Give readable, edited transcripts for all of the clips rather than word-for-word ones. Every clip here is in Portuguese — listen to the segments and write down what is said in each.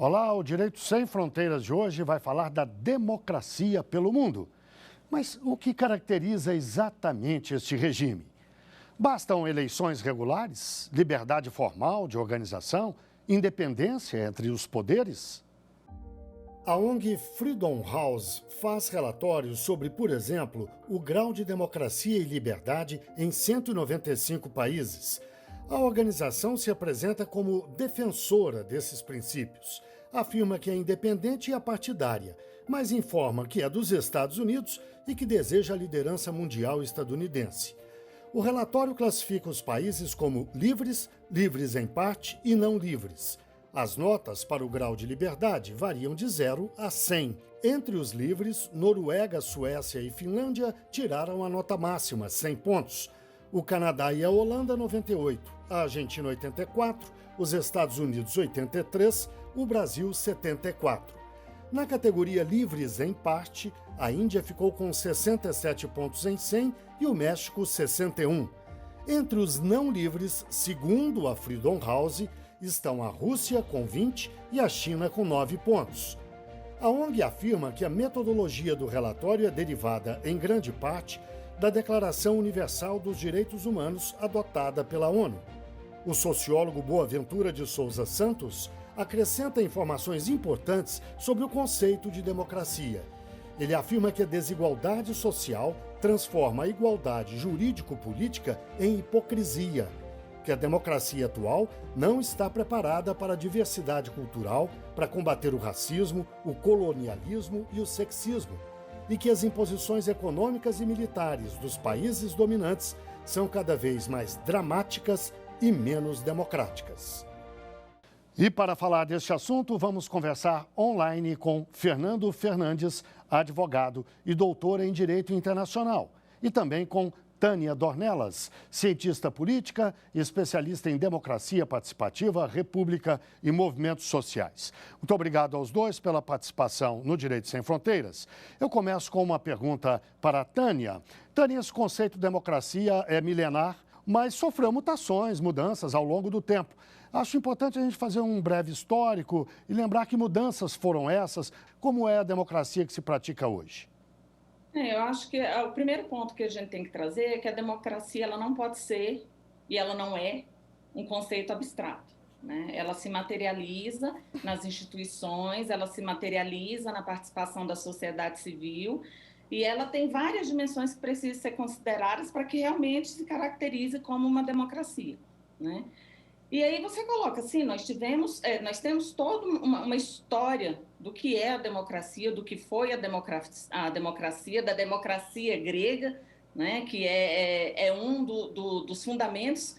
Olá, o Direito Sem Fronteiras de hoje vai falar da democracia pelo mundo. Mas o que caracteriza exatamente este regime? Bastam eleições regulares, liberdade formal de organização, independência entre os poderes? A ONG Freedom House faz relatórios sobre, por exemplo, o grau de democracia e liberdade em 195 países. A organização se apresenta como defensora desses princípios. Afirma que é independente e apartidária, mas informa que é dos Estados Unidos e que deseja a liderança mundial estadunidense. O relatório classifica os países como livres, livres em parte e não livres. As notas para o grau de liberdade variam de 0 a 100. Entre os livres, Noruega, Suécia e Finlândia tiraram a nota máxima, 100 pontos. O Canadá e a Holanda, 98. A Argentina, 84. Os Estados Unidos, 83. O Brasil, 74. Na categoria livres em parte, a Índia ficou com 67 pontos em 100 e o México, 61. Entre os não livres, segundo a Freedom House, estão a Rússia, com 20, e a China, com 9 pontos. A ONG afirma que a metodologia do relatório é derivada, em grande parte, da Declaração Universal dos Direitos Humanos adotada pela ONU. O sociólogo Boaventura de Souza Santos acrescenta informações importantes sobre o conceito de democracia. Ele afirma que a desigualdade social transforma a igualdade jurídico-política em hipocrisia, que a democracia atual não está preparada para a diversidade cultural, para combater o racismo, o colonialismo e o sexismo, e que as imposições econômicas e militares dos países dominantes são cada vez mais dramáticas e menos democráticas. E para falar deste assunto, vamos conversar online com Fernando Fernandes, advogado e doutor em Direito Internacional, e também com Tânia Dornelas, cientista política e especialista em democracia participativa, república e movimentos sociais. Muito obrigado aos dois pela participação no Direito Sem Fronteiras. Eu começo com uma pergunta para a Tânia. Tânia, esse conceito de democracia é milenar, mas sofreu mutações, mudanças ao longo do tempo. Acho importante a gente fazer um breve histórico e lembrar que mudanças foram essas, como é a democracia que se pratica hoje. Eu acho que o primeiro ponto que a gente tem que trazer é que a democracia ela não pode ser, e ela não é, um conceito abstrato, né? Ela se materializa nas instituições, ela se materializa na participação da sociedade civil, e ela tem várias dimensões que precisam ser consideradas para que realmente se caracterize como uma democracia, né? E aí você coloca assim, nós temos toda uma história do que é a democracia, do que foi a democracia, da democracia grega, né, que é um dos fundamentos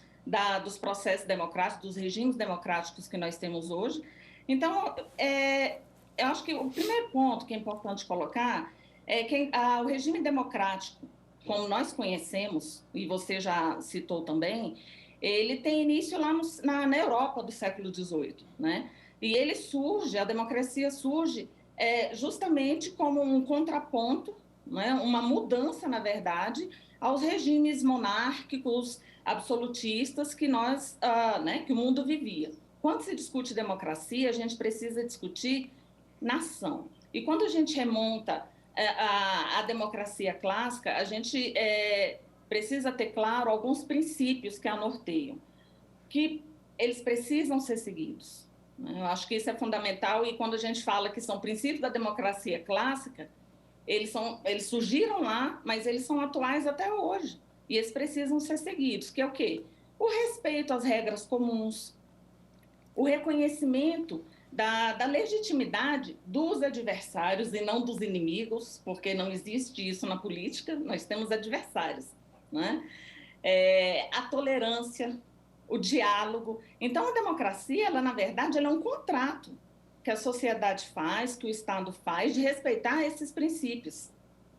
dos processos democráticos, dos regimes democráticos que nós temos hoje. Então, eu acho que o primeiro ponto que é importante colocar é que o regime democrático, como nós conhecemos, e você já citou também, ele tem início lá na Europa do século XVIII, né? E a democracia surge justamente como um contraponto, né? Uma mudança, na verdade, aos regimes monárquicos, absolutistas que que o mundo vivia. Quando se discute democracia, a gente precisa discutir nação. E quando a gente remonta a democracia clássica, a gente precisa ter claro alguns princípios que a norteiam, que eles precisam ser seguidos. Eu acho que isso é fundamental, e quando a gente fala que são princípios da democracia clássica, eles surgiram lá, mas eles são atuais até hoje, e eles precisam ser seguidos, que é o quê? O respeito às regras comuns, o reconhecimento da legitimidade dos adversários e não dos inimigos, porque não existe isso na política, nós temos adversários, né? A tolerância, o diálogo. Então, a democracia, na verdade, ela é um contrato que a sociedade faz, que o Estado faz, de respeitar esses princípios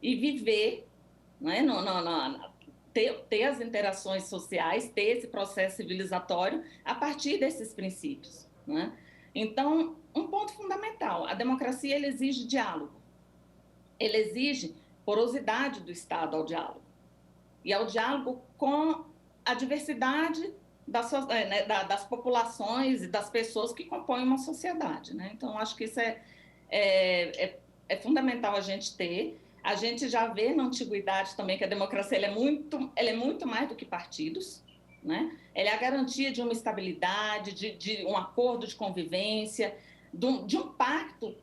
e viver, né, ter as interações sociais, ter esse processo civilizatório a partir desses princípios, né? Então, um ponto fundamental, a democracia ela exige diálogo, ela exige porosidade do Estado ao diálogo, e ao diálogo com a diversidade das populações e das pessoas que compõem uma sociedade, né? Então, acho que isso é fundamental a gente ter. A gente já vê na antiguidade também que a democracia ela é muito mais do que partidos, né? Ela é a garantia de uma estabilidade, de um acordo de convivência, de um pacto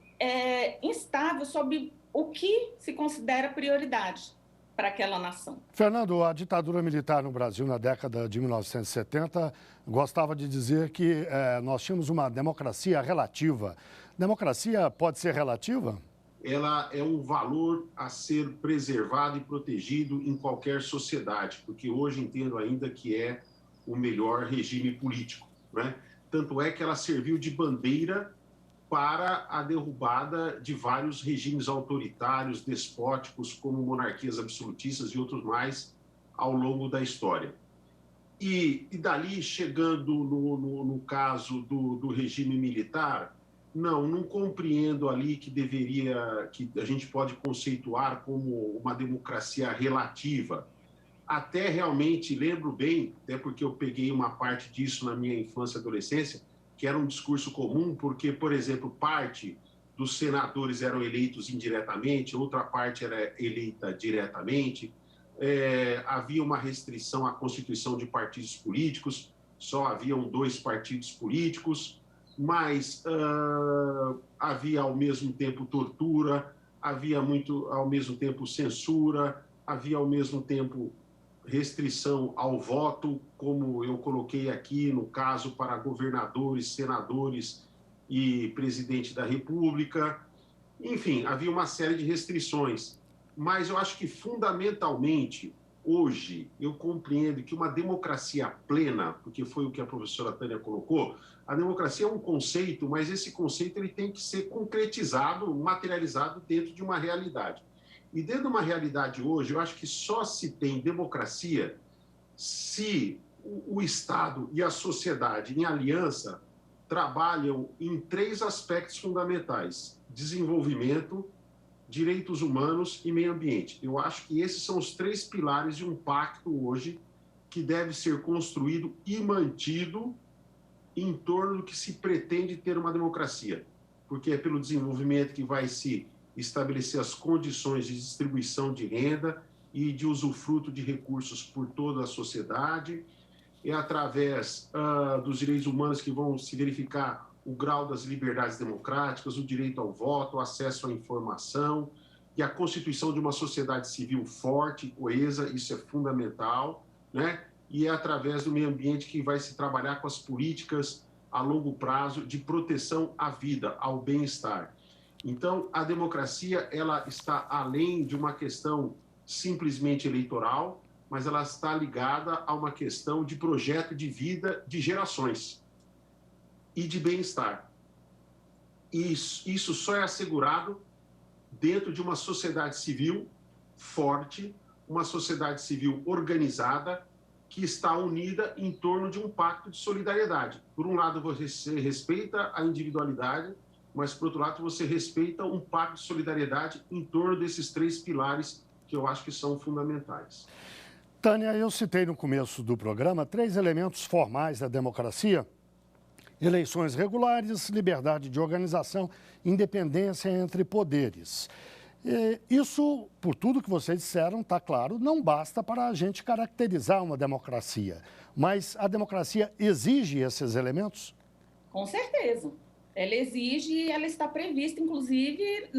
instável sobre o que se considera prioridade para aquela nação. Fernando, a ditadura militar no Brasil na década de 1970 gostava de dizer que nós tínhamos uma democracia relativa. Democracia pode ser relativa? Ela é um valor a ser preservado e protegido em qualquer sociedade, porque hoje entendo ainda que é o melhor regime político, né? Tanto é que ela serviu de bandeira para a derrubada de vários regimes autoritários, despóticos, como monarquias absolutistas e outros mais, ao longo da história. E dali, chegando no caso do regime militar, não compreendo ali que a gente pode conceituar como uma democracia relativa. Até realmente lembro bem, até porque eu peguei uma parte disso na minha infância e adolescência, que era um discurso comum, porque, por exemplo, parte dos senadores eram eleitos indiretamente, outra parte era eleita diretamente, havia uma restrição à constituição de partidos políticos, só haviam 2 partidos políticos, mas havia ao mesmo tempo tortura, havia ao mesmo tempo censura, havia ao mesmo tempo restrição ao voto, como eu coloquei aqui no caso para governadores, senadores e presidente da República. Enfim, havia uma série de restrições. Mas eu acho que, fundamentalmente, hoje, eu compreendo que uma democracia plena, porque foi o que a professora Tânia colocou, a democracia é um conceito, mas esse conceito ele tem que ser concretizado, materializado dentro de uma realidade. E dentro de uma realidade hoje, eu acho que só se tem democracia se o Estado e a sociedade, em aliança, trabalham em 3 aspectos fundamentais: desenvolvimento, direitos humanos e meio ambiente. Eu acho que esses são os 3 pilares de um pacto hoje que deve ser construído e mantido em torno do que se pretende ter uma democracia, porque é pelo desenvolvimento que vai se estabelecer as condições de distribuição de renda e de usufruto de recursos por toda a sociedade, é através dos direitos humanos que vão se verificar o grau das liberdades democráticas, o direito ao voto, o acesso à informação e a constituição de uma sociedade civil forte e coesa, isso é fundamental, né? E é através do meio ambiente que vai se trabalhar com as políticas a longo prazo de proteção à vida, ao bem-estar. Então, a democracia ela está além de uma questão simplesmente eleitoral, mas ela está ligada a uma questão de projeto de vida de gerações e de bem-estar. Isso só é assegurado dentro de uma sociedade civil forte, uma sociedade civil organizada, que está unida em torno de um pacto de solidariedade. Por um lado, você respeita a individualidade, mas, por outro lado, você respeita um pacto de solidariedade em torno desses 3 pilares que eu acho que são fundamentais. Tânia, eu citei no começo do programa 3 elementos formais da democracia: eleições regulares, liberdade de organização, independência entre poderes. Isso, por tudo que vocês disseram, está claro, não basta para a gente caracterizar uma democracia. Mas a democracia exige esses elementos? Com certeza. Ela exige e ela está prevista, inclusive,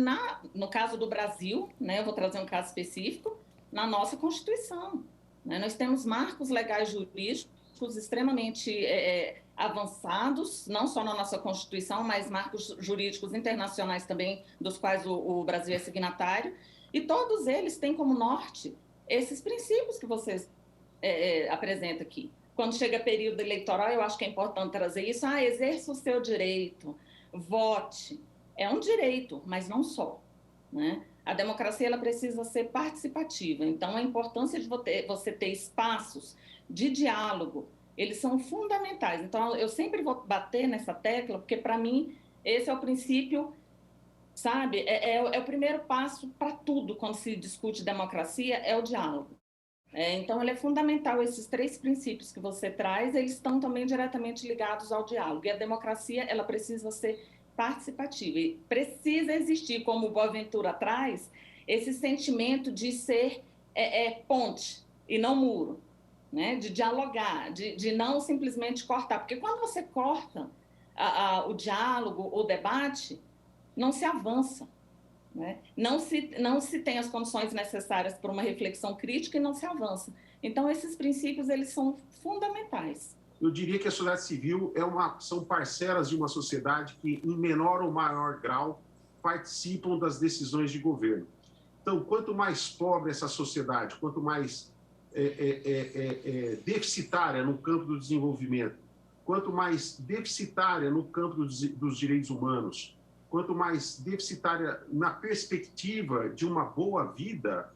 no caso do Brasil, né, eu vou trazer um caso específico, na nossa Constituição. Né? Nós temos marcos legais jurídicos extremamente avançados, não só na nossa Constituição, mas marcos jurídicos internacionais também, dos quais o Brasil é signatário, e todos eles têm como norte esses princípios que vocês apresentam aqui. Quando chega período eleitoral, eu acho que é importante trazer isso. Exerça o seu direito, vote. É um direito, mas não só, né? A democracia ela precisa ser participativa. Então, a importância de você ter espaços de diálogo, eles são fundamentais. Então, eu sempre vou bater nessa tecla, porque, para mim, esse é o princípio, sabe? É o primeiro passo para tudo quando se discute democracia, é o diálogo. Então, ele é fundamental. Esses 3 princípios que você traz, eles estão também diretamente ligados ao diálogo. E a democracia, ela precisa ser participativa. E precisa existir, como o Boaventura traz, esse sentimento de ser ponte e não muro, né? De dialogar, de não simplesmente cortar. Porque quando você corta o diálogo, o debate, não se avança. Né? Não se tem as condições necessárias para uma reflexão crítica e não se avança. Então, esses princípios, eles são fundamentais. Eu diria que a sociedade civil são parcelas de uma sociedade que, em menor ou maior grau, participam das decisões de governo. Então, quanto mais pobre essa sociedade, quanto mais deficitária no campo do desenvolvimento, quanto mais deficitária no campo dos direitos humanos, quanto mais deficitária na perspectiva de uma boa vida,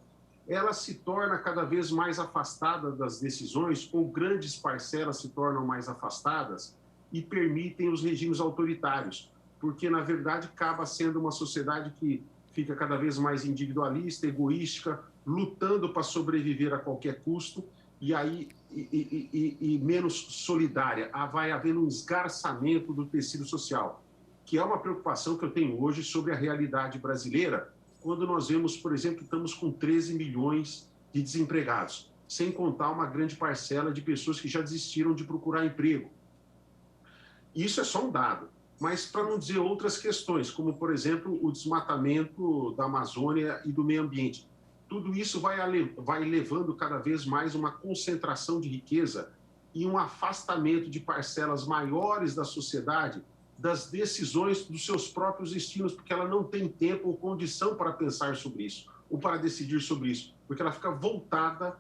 ela se torna cada vez mais afastada das decisões, ou grandes parcelas se tornam mais afastadas e permitem os regimes autoritários, porque, na verdade, acaba sendo uma sociedade que fica cada vez mais individualista, egoística, lutando para sobreviver a qualquer custo, e menos solidária. Vai havendo um esgarçamento do tecido social, que é uma preocupação que eu tenho hoje sobre a realidade brasileira, quando nós vemos, por exemplo, que estamos com 13 milhões de desempregados, sem contar uma grande parcela de pessoas que já desistiram de procurar emprego. Isso é só um dado, mas para não dizer outras questões, como, por exemplo, o desmatamento da Amazônia e do meio ambiente. Tudo isso vai levando cada vez mais uma concentração de riqueza e um afastamento de parcelas maiores da sociedade das decisões dos seus próprios destinos, porque ela não tem tempo ou condição para pensar sobre isso, ou para decidir sobre isso, porque ela fica voltada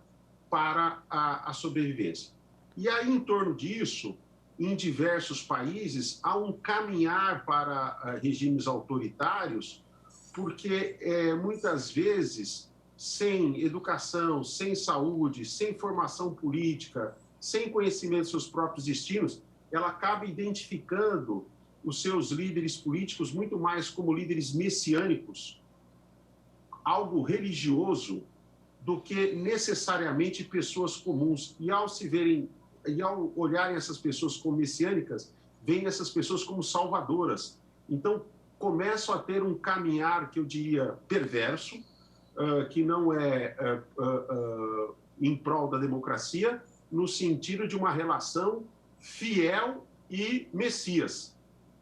para a sobrevivência. E aí, em torno disso, em diversos países, há um caminhar para regimes autoritários, porque muitas vezes, sem educação, sem saúde, sem formação política, sem conhecimento dos seus próprios destinos, ela acaba identificando os seus líderes políticos muito mais como líderes messiânicos, algo religioso, do que necessariamente pessoas comuns. E ao olharem essas pessoas como messiânicas, veem essas pessoas como salvadoras. Então, começam a ter um caminhar que eu diria perverso, que não é em prol da democracia, no sentido de uma relação fiel e Messias,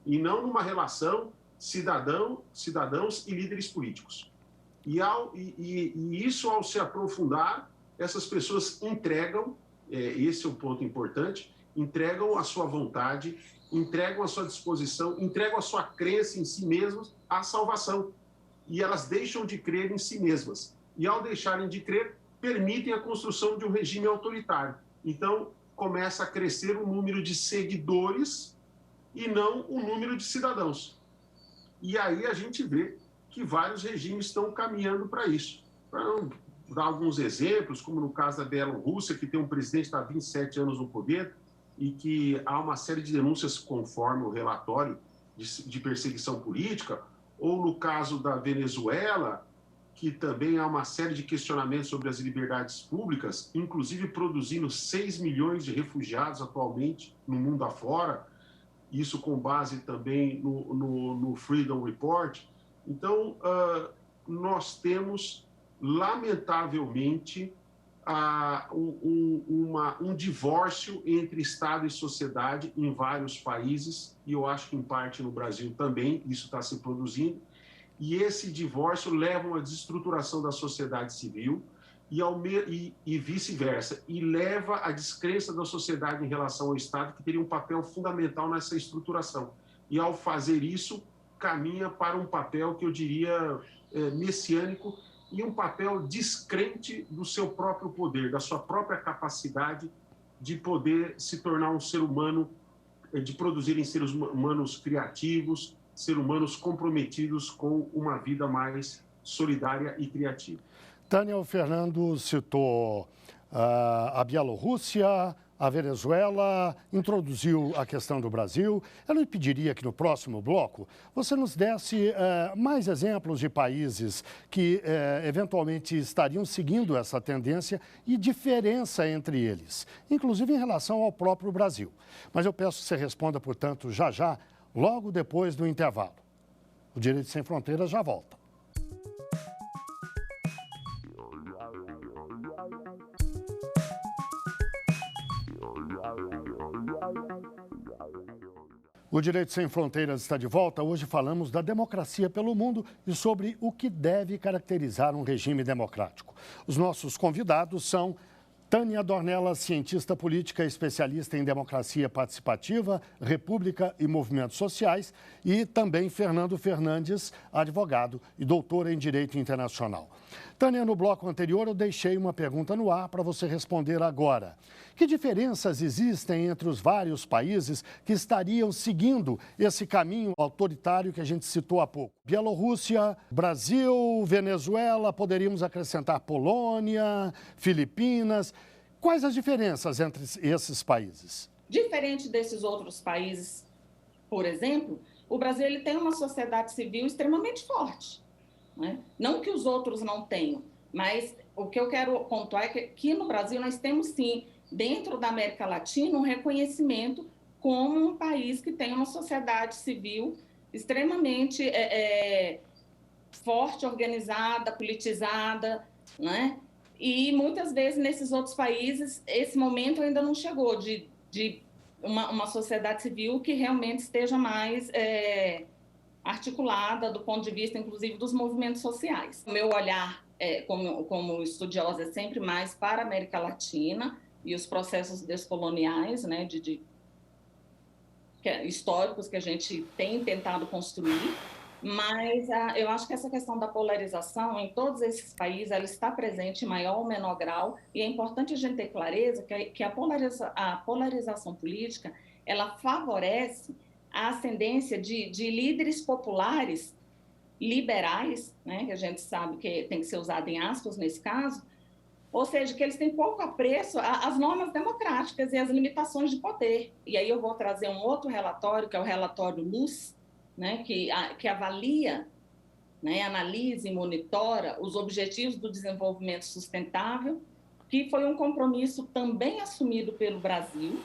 e não numa relação cidadãos e líderes políticos. E isso, ao se aprofundar, essas pessoas entregam, esse é o ponto importante, entregam a sua vontade, entregam a sua disposição, entregam a sua crença em si mesmos à salvação. E elas deixam de crer em si mesmas. E, ao deixarem de crer, permitem a construção de um regime autoritário. Então, começa a crescer o número de seguidores e não o número de cidadãos. E aí a gente vê que vários regimes estão caminhando para isso. Para dar alguns exemplos, como no caso da Bielorrússia, que tem um presidente que está há 27 anos no poder e que há uma série de denúncias conforme o relatório de perseguição política, ou no caso da Venezuela, que também há uma série de questionamentos sobre as liberdades públicas, inclusive produzindo 6 milhões de refugiados atualmente no mundo afora, isso com base também no Freedom Report. Então, nós temos, lamentavelmente, um divórcio entre Estado e sociedade em vários países, e eu acho que em parte no Brasil também isso está se produzindo, e esse divórcio leva a uma desestruturação da sociedade civil e vice-versa, e leva à descrença da sociedade em relação ao Estado, que teria um papel fundamental nessa estruturação. E, ao fazer isso, caminha para um papel que eu diria messiânico, e um papel descrente do seu próprio poder, da sua própria capacidade de poder se tornar um ser humano, de produzirem seres humanos criativos, seres humanos comprometidos com uma vida mais solidária e criativa. Tânia, o Fernando citou a Bielorrússia, A Venezuela introduziu a questão do Brasil. Eu lhe pediria que no próximo bloco você nos desse mais exemplos de países que eventualmente estariam seguindo essa tendência e diferença entre eles, inclusive em relação ao próprio Brasil. Mas eu peço que você responda, portanto, já, logo depois do intervalo. O Direito Sem Fronteiras já volta. O Direito Sem Fronteiras está de volta. Hoje falamos da democracia pelo mundo e sobre o que deve caracterizar um regime democrático. Os nossos convidados são Tânia Dornelas, cientista política, especialista em democracia participativa, república e movimentos sociais, e também Fernando Fernandes, advogado e doutor em Direito Internacional. Tânia, no bloco anterior eu deixei uma pergunta no ar para você responder agora. Que diferenças existem entre os vários países que estariam seguindo esse caminho autoritário que a gente citou há pouco? Bielorrússia, Brasil, Venezuela, poderíamos acrescentar Polônia, Filipinas. Quais as diferenças entre esses países? Diferente desses outros países, por exemplo, o Brasil ele tem uma sociedade civil extremamente forte, né? Não que os outros não tenham, mas o que eu quero pontuar é que aqui no Brasil nós temos sim, dentro da América Latina, um reconhecimento como um país que tem uma sociedade civil extremamente forte, organizada, politizada, né? E muitas vezes nesses outros países esse momento ainda não chegou de uma sociedade civil que realmente esteja mais articulada do ponto de vista, inclusive, dos movimentos sociais. O meu olhar como estudiosa é sempre mais para a América Latina e os processos descoloniais, né, históricos que a gente tem tentado construir, mas eu acho que essa questão da polarização em todos esses países ela está presente em maior ou menor grau, e é importante a gente ter clareza que a polarização política ela favorece a ascendência de líderes populares liberais, né, que a gente sabe que tem que ser usado em aspas nesse caso, ou seja, que eles têm pouco apreço às normas democráticas e às limitações de poder. E aí eu vou trazer um outro relatório, que é o relatório Luz, né, que avalia, né, analisa e monitora os objetivos do desenvolvimento sustentável, que foi um compromisso também assumido pelo Brasil.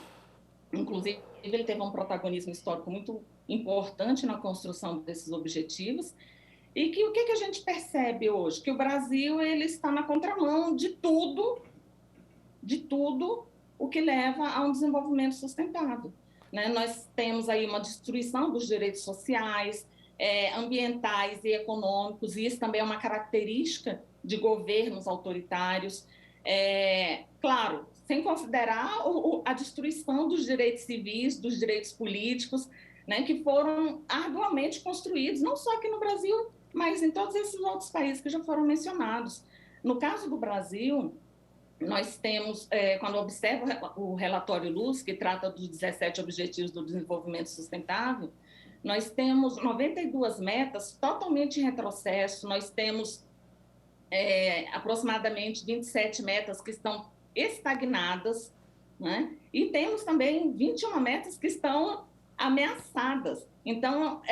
Inclusive, ele teve um protagonismo histórico muito importante na construção desses objetivos. E que o que a gente percebe hoje? Que o Brasil ele está na contramão de tudo o que leva a um desenvolvimento sustentável, né? Nós temos aí uma destruição dos direitos sociais, ambientais e econômicos, e isso também é uma característica de governos autoritários. Claro, sem considerar a destruição dos direitos civis, dos direitos políticos, né, que foram arduamente construídos, não só aqui no Brasil, mas em todos esses outros países que já foram mencionados. No caso do Brasil, nós temos, quando observa o relatório Luz, que trata dos 17 Objetivos do Desenvolvimento Sustentável, nós temos 92 metas totalmente em retrocesso, nós temos aproximadamente 27 metas que estão estagnadas, né? E temos também 21 metas que estão ameaçadas. Então,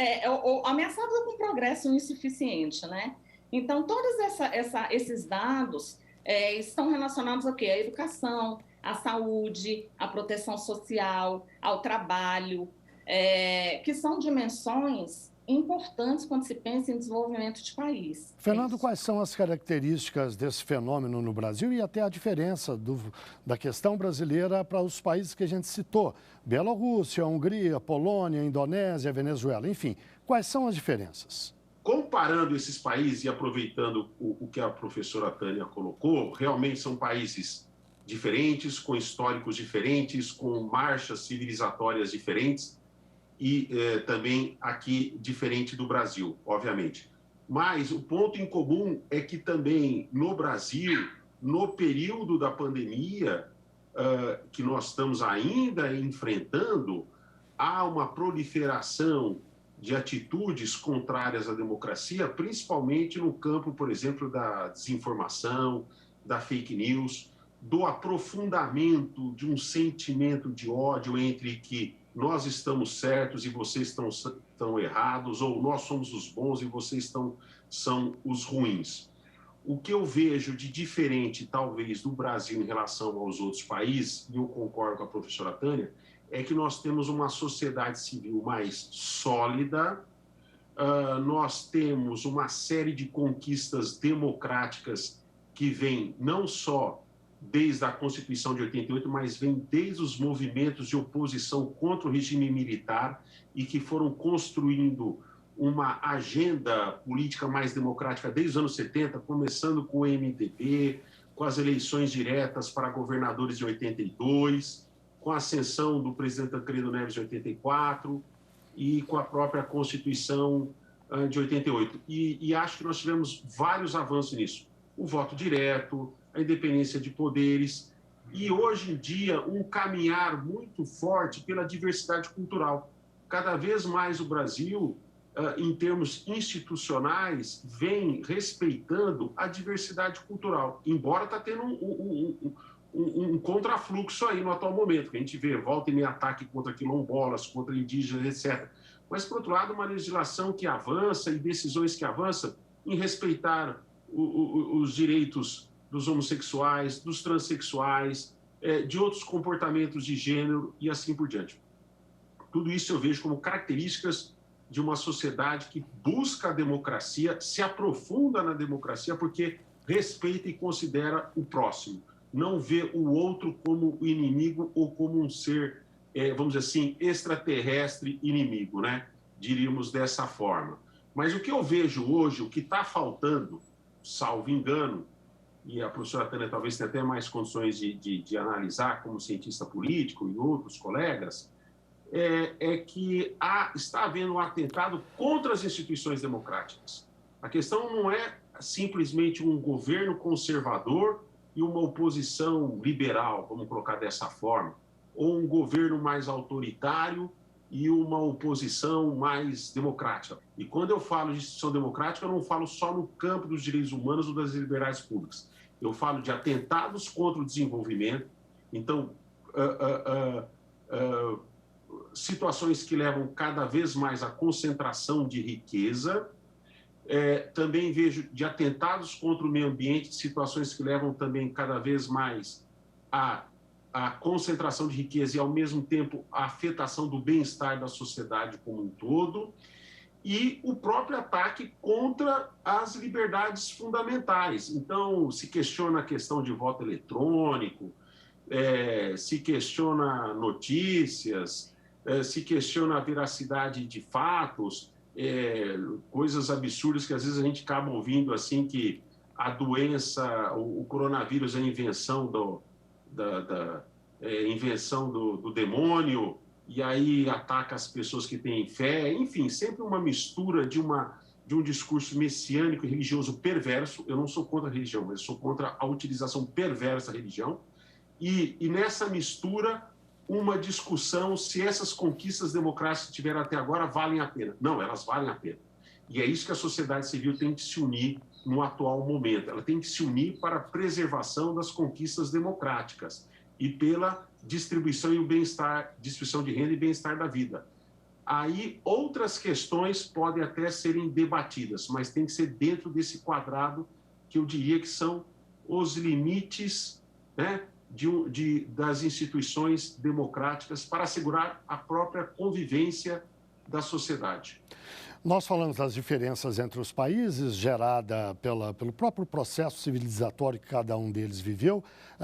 ameaçadas com progresso insuficiente, né? Então, todos esses dados estão relacionados ao quê? À educação, à saúde, à proteção social, ao trabalho, que são dimensões importantes quando se pensa em desenvolvimento de país. Fernando, quais são as características desse fenômeno no Brasil e até a diferença da questão brasileira para os países que a gente citou? Bielorrússia, Hungria, Polônia, Indonésia, Venezuela, enfim. Quais são as diferenças? Comparando esses países e aproveitando o que a professora Tânia colocou, realmente são países diferentes, com históricos diferentes, com marchas civilizatórias diferentes, e também aqui diferente do Brasil, obviamente. Mas o ponto em comum é que também no Brasil, no período da pandemia, que nós estamos ainda enfrentando, há uma proliferação de atitudes contrárias à democracia, principalmente no campo, por exemplo, da desinformação, da fake news, do aprofundamento de um sentimento de ódio entre que nós estamos certos e vocês estão errados, ou nós somos os bons e vocês são os ruins. O que eu vejo de diferente, talvez, do Brasil em relação aos outros países, e eu concordo com a professora Tânia, é que nós temos uma sociedade civil mais sólida, nós temos uma série de conquistas democráticas que vêm não só desde a Constituição de 88, mas vem desde os movimentos de oposição contra o regime militar e que foram construindo uma agenda política mais democrática desde os anos 70, começando com o MDB, com as eleições diretas para governadores de 82, com a ascensão do presidente Tancredo Neves de 84 e com a própria Constituição de 88. E acho que nós tivemos vários avanços nisso. O voto direto, a independência de poderes e, hoje em dia, um caminhar muito forte pela diversidade cultural. Cada vez mais o Brasil, em termos institucionais, vem respeitando a diversidade cultural, embora está tendo um contrafluxo aí no atual momento, que a gente vê volta e meia ataque contra quilombolas, contra indígenas, etc. Mas, por outro lado, uma legislação que avança e decisões que avançam em respeitar os direitos dos homossexuais, dos transexuais, de outros comportamentos de gênero e assim por diante. Tudo isso eu vejo como características de uma sociedade que busca a democracia, se aprofunda na democracia porque respeita e considera o próximo, não vê o outro como o inimigo ou como um ser, vamos dizer assim, extraterrestre inimigo, né? Diríamos dessa forma. Mas o que eu vejo hoje, o que está faltando, salvo engano, e a professora Tânia talvez tenha até mais condições de analisar como cientista político e outros colegas, é que está havendo um atentado contra as instituições democráticas. A questão não é simplesmente um governo conservador e uma oposição liberal, vamos colocar dessa forma, ou um governo mais autoritário e uma oposição mais democrática. E quando eu falo de instituição democrática, eu não falo só no campo dos direitos humanos ou das liberdades públicas. Eu falo de atentados contra o desenvolvimento, então, situações que levam cada vez mais à concentração de riqueza. Também vejo de atentados contra o meio ambiente, situações que levam também cada vez mais à concentração de riqueza e, ao mesmo tempo, à afetação do bem-estar da sociedade como um todo, e o próprio ataque contra as liberdades fundamentais. Então, se questiona a questão de voto eletrônico, se questiona notícias, se questiona a veracidade de fatos, coisas absurdas que às vezes a gente acaba ouvindo, assim, que a doença, o coronavírus é a invenção do demônio, e aí ataca as pessoas que têm fé. Enfim, sempre uma mistura de um discurso messiânico e religioso perverso. Eu não sou contra a religião, mas sou contra a utilização perversa da religião. E nessa mistura, uma discussão se essas conquistas democráticas que tiveram até agora valem a pena. Não, elas valem a pena. E é isso que a sociedade civil tem que se unir no atual momento. Ela tem que se unir para a preservação das conquistas democráticas e pela distribuição e o bem-estar, distribuição de renda e bem-estar da vida. Aí outras questões podem até serem debatidas, mas tem que ser dentro desse quadrado que eu diria que são os limites, né, das instituições democráticas para assegurar a própria convivência da sociedade. Nós falamos das diferenças entre os países, gerada pelo próprio processo civilizatório que cada um deles viveu,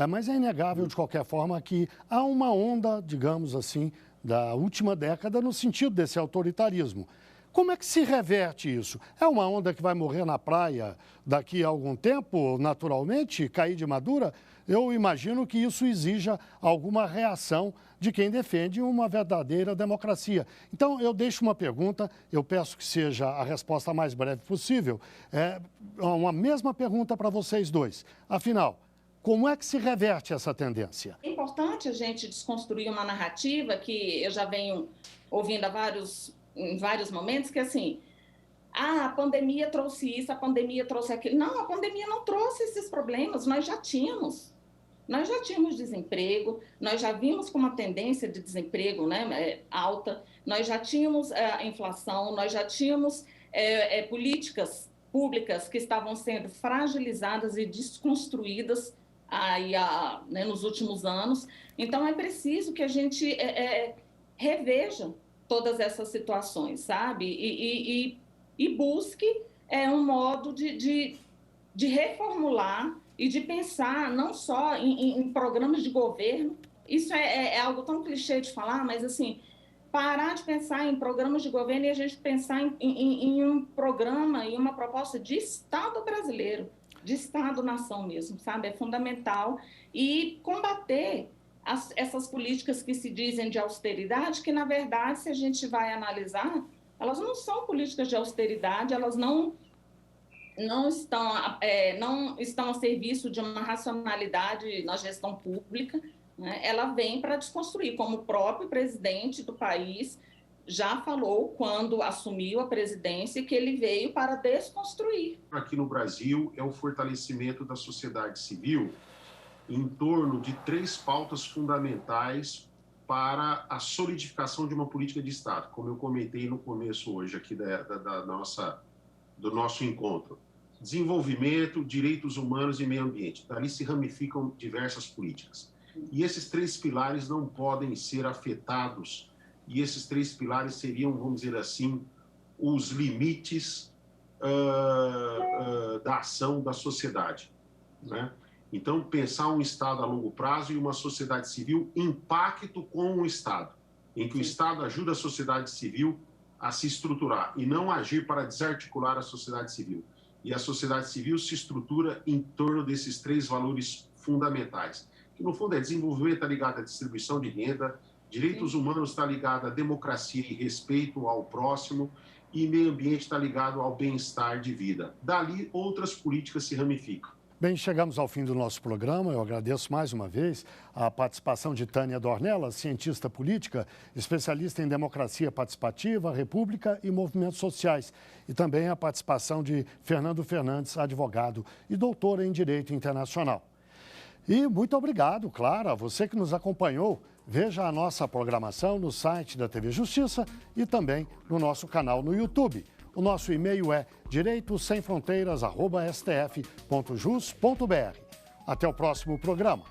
mas é inegável, de qualquer forma, que há uma onda, digamos assim, da última década no sentido desse autoritarismo. Como é que se reverte isso? É uma onda que vai morrer na praia daqui a algum tempo, naturalmente, cair de madura? Eu imagino que isso exija alguma reação de quem defende uma verdadeira democracia. Então, eu deixo uma pergunta, eu peço que seja a resposta mais breve possível. Uma mesma pergunta para vocês dois. Afinal, como é que se reverte essa tendência? É importante a gente desconstruir uma narrativa que eu já venho ouvindo em vários momentos, que assim, a pandemia trouxe isso, a pandemia trouxe aquilo. Não, a pandemia não trouxe esses problemas, nós já tínhamos. Nós já tínhamos desemprego, nós já vimos com uma tendência de desemprego, né, alta, nós já tínhamos inflação, nós já tínhamos políticas públicas que estavam sendo fragilizadas e desconstruídas aí, né, nos últimos anos. Então, é preciso que a gente reveja todas essas situações, sabe? E busque um modo de reformular e de pensar não só em programas de governo. Isso é algo tão clichê de falar, mas assim, parar de pensar em programas de governo e a gente pensar em um programa e uma proposta de Estado brasileiro, de Estado-nação mesmo, sabe? É fundamental. E combater essas políticas que se dizem de austeridade, que, na verdade, se a gente vai analisar, elas não são políticas de austeridade, elas não estão a serviço de uma racionalidade na gestão pública, né? Ela vem para desconstruir, como o próprio presidente do país já falou quando assumiu a presidência, que ele veio para desconstruir. Aqui no Brasil é o fortalecimento da sociedade civil em torno de 3 pautas fundamentais para a solidificação de uma política de Estado, como eu comentei no começo hoje aqui do nosso encontro. Desenvolvimento, direitos humanos e meio ambiente. Dali se ramificam diversas políticas. E esses 3 pilares não podem ser afetados, e esses 3 pilares seriam, vamos dizer assim, os limites da ação da sociedade, né? Então, pensar um Estado a longo prazo e uma sociedade civil em pacto com o Estado, em que o Estado ajuda a sociedade civil a se estruturar e não agir para desarticular a sociedade civil. E a sociedade civil se estrutura em torno desses 3 valores fundamentais, que no fundo desenvolvimento está ligado à distribuição de renda, direitos humanos está ligado à democracia e respeito ao próximo, e meio ambiente está ligado ao bem-estar de vida. Dali, outras políticas se ramificam. Bem, chegamos ao fim do nosso programa. Eu agradeço mais uma vez a participação de Tânia Dornella, cientista política, especialista em democracia participativa, república e movimentos sociais. E também a participação de Fernando Fernandes, advogado e doutor em Direito Internacional. E muito obrigado, claro, a você que nos acompanhou. Veja a nossa programação no site da TV Justiça e também no nosso canal no YouTube. O nosso e-mail é direitosemfronteiras@stf.jus.br. Até o próximo programa.